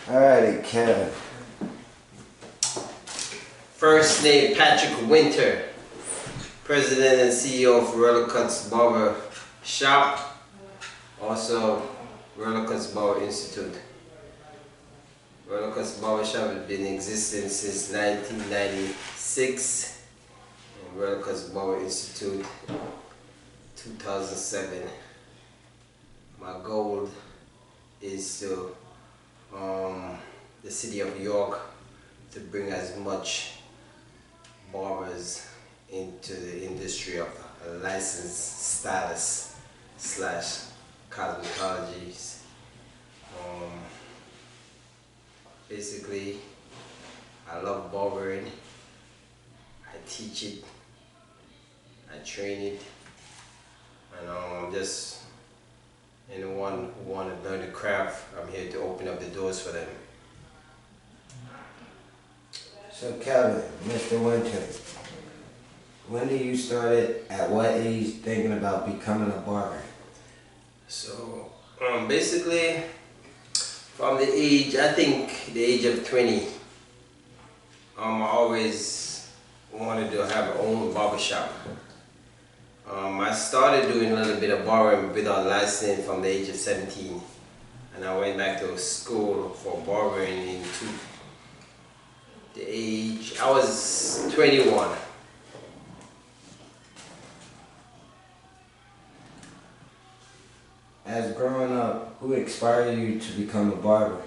Alrighty, Kevin. First name Patrick Winter, President and CEO of Roller Cuts Barber Shop, also Roller Cuts Barber Institute. Roller Cuts Barber Shop has been in existence since 1996, and Roller Cuts Barber Institute 2007. My goal is to the city of York to bring as much barbers into the industry of licensed stylists / cosmetologies. Basically, I love barbering. I teach it, I train it, and just anyone who want to learn the craft, I'm here to open up the doors for them. So Kevin, Mr. Winter, when did you started, at what age, thinking about becoming a barber? So basically, from the age, I think the age of 20, I always wanted to have my own barbershop. I started doing a little bit of barbering without license from the age of 17, and I went back to school for barbering into the age, I was 21. As growing up, who inspired you to become a barber?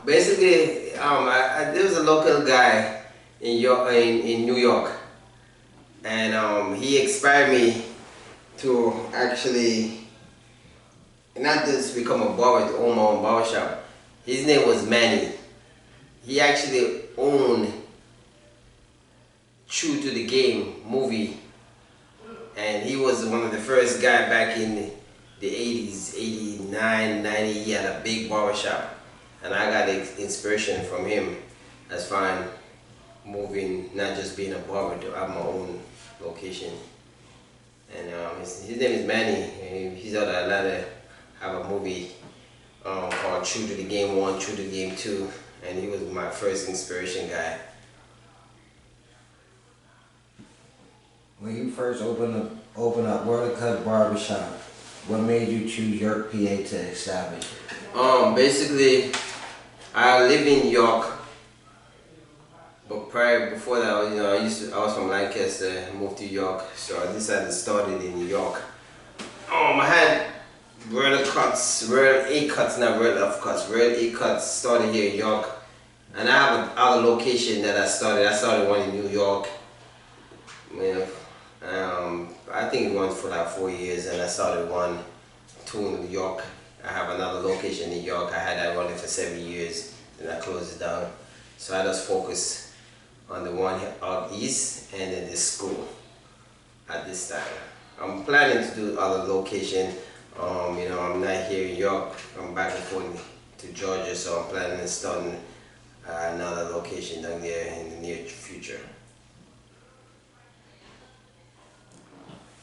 Basically, there was a local guy in New York, and he inspired me to actually not just become a barber, to own my own barbershop. His name was Manny. He actually owned True to the Game movie, and he was one of the first guys back in the 80s, 89, 90. He had a big barbershop, and I got inspiration from him as far as moving, not just being a barber, to have my own location. And his name is Manny, and he's out of Atlanta. Have a movie called True to the Game 1, True to the Game 2, and he was my first inspiration guy. When you first opened up Roller Cuts Barbershop, what made you choose York, PA to establish it? Basically, I live in York, but before that, I was from Lancaster, moved to York, so I decided to start it in New York. I had Roller Cuts, Royal A Cuts, not Royal F Cuts, Royal A Cuts started here in York, and I have another location that I started. I started one in New York. I think it went for like 4 years, and I started two in New York. I have another location in New York. I had that running for 7 years, then I closed it down. So I just focus on the one out east and then this school at this time. I'm planning to do other location. I'm not here in York. I'm back and forth to Georgia, so I'm planning on starting another location down there in the near future.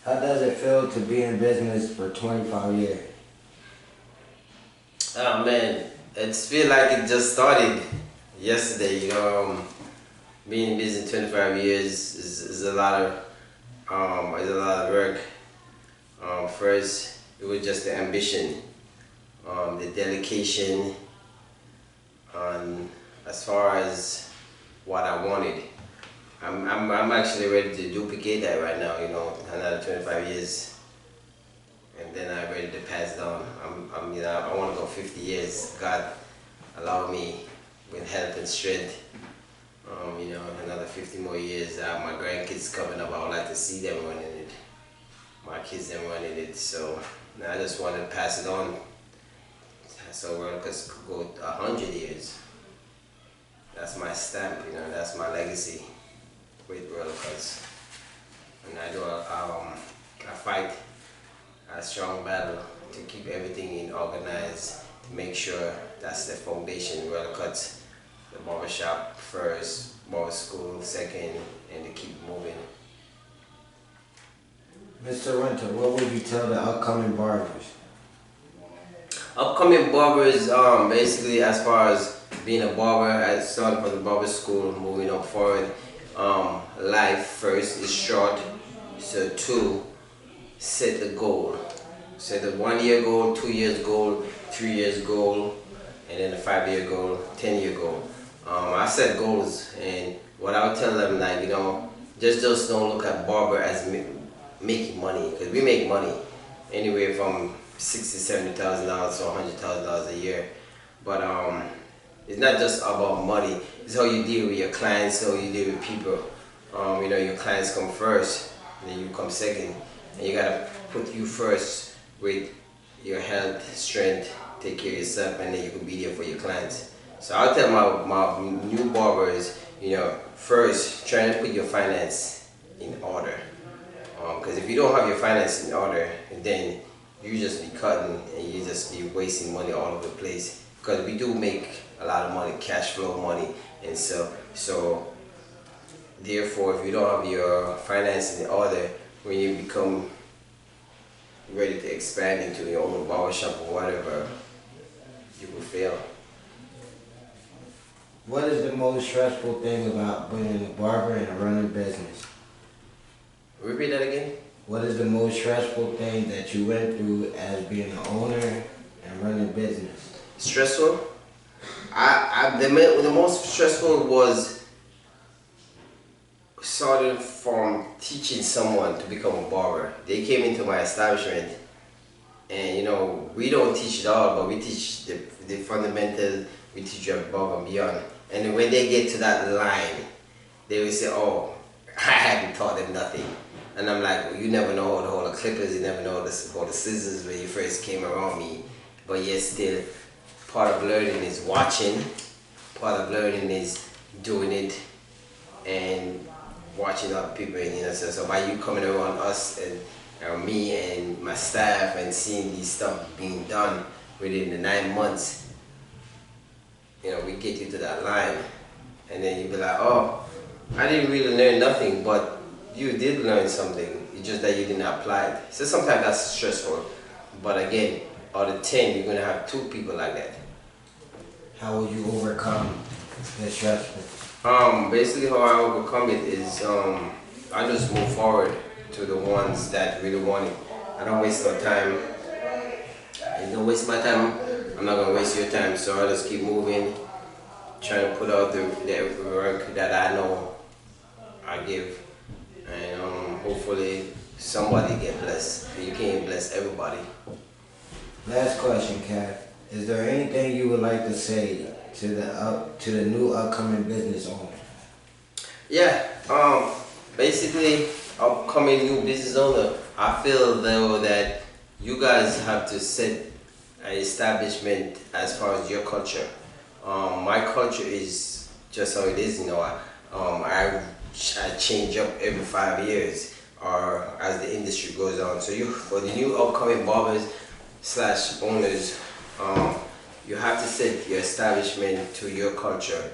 How does it feel to be in business for 25 years? Oh man, it feels like it just started yesterday. Being in business 25 years is a lot of work. First, it was just the ambition, the dedication, as far as what I wanted. I'm actually ready to duplicate that right now, another 25 years. And then I'm ready to pass down. I want to go 50 years. God allow me with health and strength. Another 50 more years. My grandkids coming up. I would like to see them running it. My kids them running it. So I just want to pass it on. So Roller Cuts could go 100 years. That's my stamp. That's my legacy with Roller Cuts. And I do I fight a strong battle to keep everything organized, to make sure that's the foundation. Roller Cuts, the barbershop first, barber school second, and to keep moving. Mr. Winter, what would you tell the upcoming barbers? Upcoming barbers, basically as far as being a barber, I started from the barber school, moving up forward. Life first is short, so two, set the goal. Set the 1 year goal, 2 years goal, 3 years goal, and then a 5 year goal, 10 year goal. I set goals, and what I'll tell them, like, just don't look at barber as making money, because we make money anywhere from $60,000 to $70,000 to $100,000 a year. But it's not just about money. It's how you deal with your clients, how you deal with people. Your clients come first, and then you come second, and you gotta put you first with your health, strength, take care of yourself, and then you can be there for your clients. So I'll tell my new barbers, first try to put your finance in order. Because if you don't have your finance in order, then you just be cutting and you just be wasting money all over the place. Because we do make a lot of money, cash flow money, and so therefore, if you don't have your finance in order, when you become ready to expand into your own barbershop or whatever, you will fail. What is the most stressful thing about being a barber and running a business? Repeat that again? What is the most stressful thing that you went through as being an owner and running a business? Stressful? The most stressful was started from teaching someone to become a barber. They came into my establishment, and we don't teach it all, but we teach the fundamentals. We teach you above and beyond. And when they get to that line, they will say, "Oh, I haven't taught them nothing." And I'm like, "Well, you never know how to hold the clippers. You never know how to hold the scissors when you first came around me." But yet still, part of learning is watching. Part of learning is doing it and watching other people. And so by you coming around us and me and my staff and seeing these stuff being done within the 9 months, we get you to that line, and then you be like, "Oh, I didn't really learn nothing," but you did learn something. It's just that you didn't apply it. So sometimes that's stressful, but again, out of 10, you're gonna have 2 people like that. How will you overcome the stressful? Basically how I overcome it is I just move forward to the ones that really want it. I don't waste no time. You don't waste my time, I'm not gonna waste your time. So I just keep moving, trying to put out the work that I know I give, and hopefully somebody get blessed. You can't bless everybody. Last question, Kat. Is there anything you would like to say to the new upcoming business owner? Yeah, basically, upcoming new business owner, I feel though that you guys have to set an establishment as far as your culture. My culture is just how it is, I change up every 5 years or as the industry goes on. So for the new upcoming barbers / owners, you have to set your establishment to your culture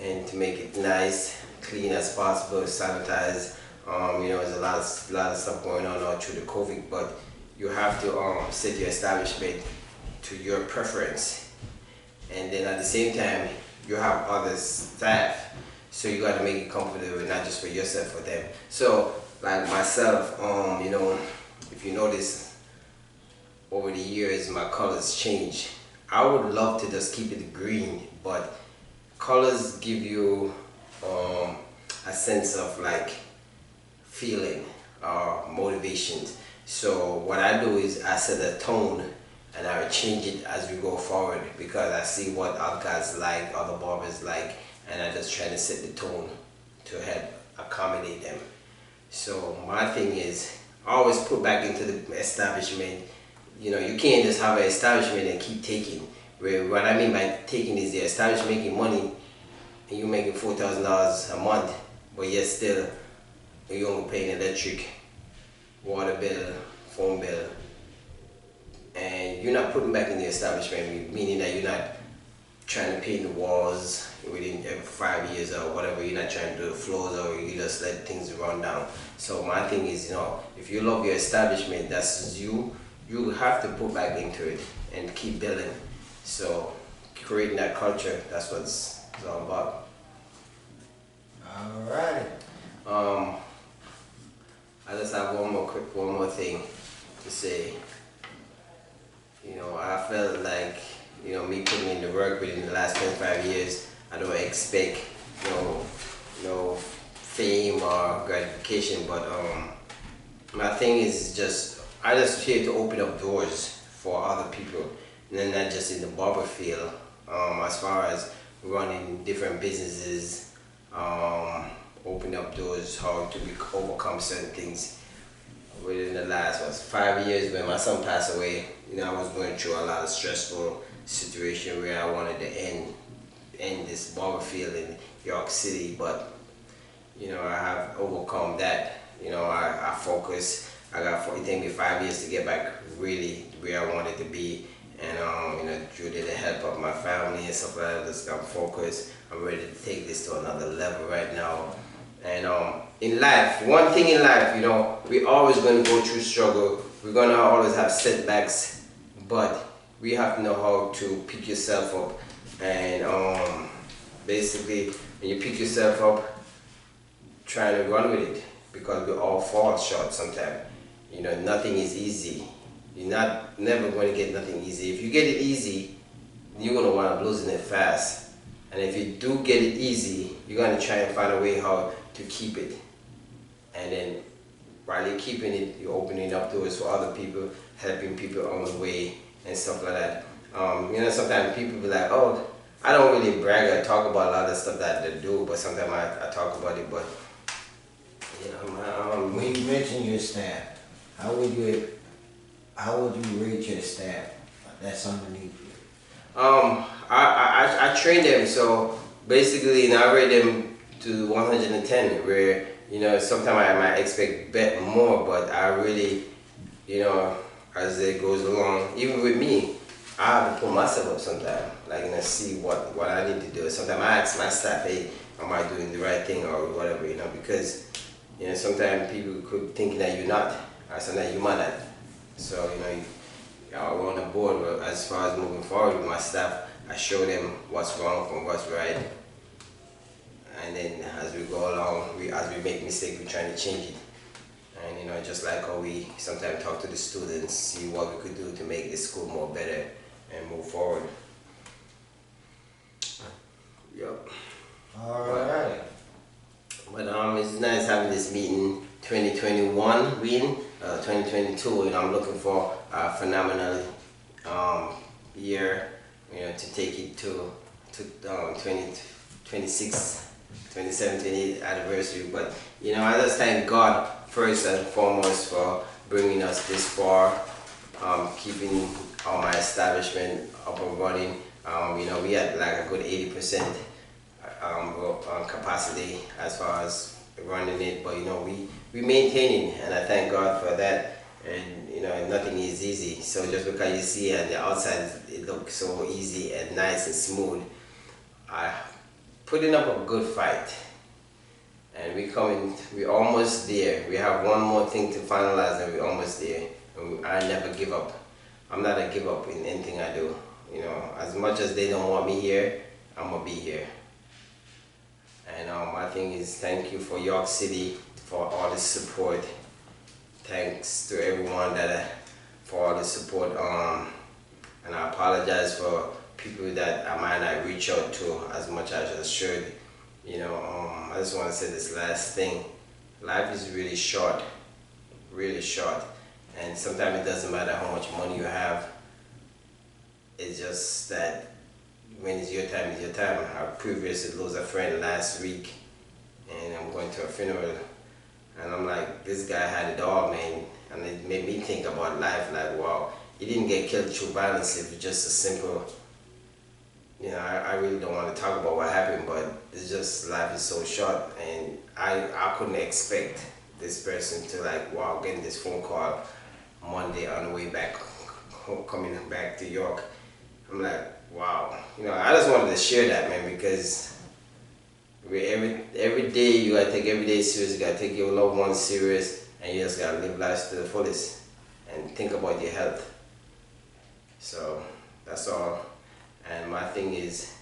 and to make it nice, clean as possible, sanitize. There's a lot of stuff going on now through the COVID, but you have to set your establishment to your preference. And then at the same time, you have other staff, so you got to make it comfortable, not just for yourself, for them. So like myself, if you notice over the years, my colors change. I would love to just keep it green, but colors give you a sense of like feeling or motivation. So what I do is I set a tone and I will change it as we go forward, because I see what other guys like, other barbers like, and I just try to set the tone to help accommodate them. So my thing is always put back into the establishment. You can't just have an establishment and keep taking. What I mean by taking is the establishment making money and you making $4,000 a month, but yet still you're only paying electric, water bill, phone bill, and you're not putting back in the establishment, meaning that you're not trying to paint the walls within every 5 years or whatever. You're not trying to do the floors, or you just let things run down. So my thing is, if you love your establishment, that's you have to put back into it and keep building. So creating that culture, that's what it's all about. Alright. Um, I just have one more thing to say. I felt like, me putting in the work within the last 25 years, I don't expect no, no fame or gratification, but my thing is just, I just here to open up doors for other people, and then not just in the barber field, as far as running different businesses, open up doors, how to overcome certain things. Within the last 5 years when my son passed away, I was going through a lot of stressful situation where I wanted to end this barber field in York City, but I have overcome that. I focus. It took me 5 years to get back really where I wanted to be, and due to the help of my family and stuff like that, I'm focused. I'm ready to take this to another level right now. And in life, one thing in life, we always going to go through struggle. We're going to always have setbacks, but we have to know how to pick yourself up. And basically, when you pick yourself up, try to run with it, because we all fall short sometimes. Nothing is easy. You're never going to get nothing easy. If you get it easy, you're going to wind up losing it fast. And if you do get it easy, you're going to try and find a way how to keep it. And then while you're keeping it, you're opening up doors for other people, helping people on the way and stuff like that. Sometimes people be like, oh, I don't really brag or talk about a lot of stuff that they do, but sometimes I talk about it. But When you mention your staff, how would you rate your staff that's underneath you? I train them, so basically, I rate them to 110, where sometimes I might expect more, but I really, as it goes along, even with me, I have to pull myself up sometimes, see what I need to do. Sometimes I ask my staff, hey, am I doing the right thing or whatever, because sometimes people could think that you're not, or sometimes you might not. So we're on the board. But as far as moving forward with my staff, I show them what's wrong from what's right, and then as we go along, as we make mistakes, we're trying to change it. And just like how we sometimes talk to the students, see what we could do to make the school more better and move forward. Yep. Alright. But it's nice having this meeting. 2021 meeting, 2022, I'm looking for a phenomenal year, to take it to 2026, 27, 28 anniversary. But I just thank God first and foremost for bringing us this far, keeping all my establishment up and running. We had like a good 80% capacity as far as running it, but we maintaining, and I thank God for that. And nothing is easy. So just because you see on the outside it looks so easy and nice and smooth, I putting up a good fight, and we're almost there. We have one more thing to finalize, and we're almost there. And I never give up. I'm not a give up in anything I do. As much as they don't want me here, I'm gonna be here. And my thing is, thank you for York City for all the support. Thanks to everyone for all the support. And I apologize for people that I might not reach out to as much as I should. I just want to say this last thing. Life is really short, and sometimes it doesn't matter how much money you have. It's just that when it's your time, it's your time. I previously lost a friend last week, and I'm going to a funeral, and I'm like, this guy had it all, man, and it made me think about life, like, wow, he didn't get killed through violence. It was just a simple, I really don't want to talk about what happened, but it's just, life is so short, and I couldn't expect this person to, like, wow, getting this phone call Monday on the way back, coming back to York. I'm like, wow. I just wanted to share that, man, because every day you gotta take every day serious. You gotta take your loved ones serious, and you just gotta live life to the fullest and think about your health. So that's all. And my thing is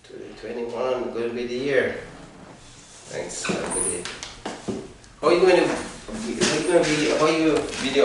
2021 gonna be the year. Thanks. Have a good day. How you gonna video?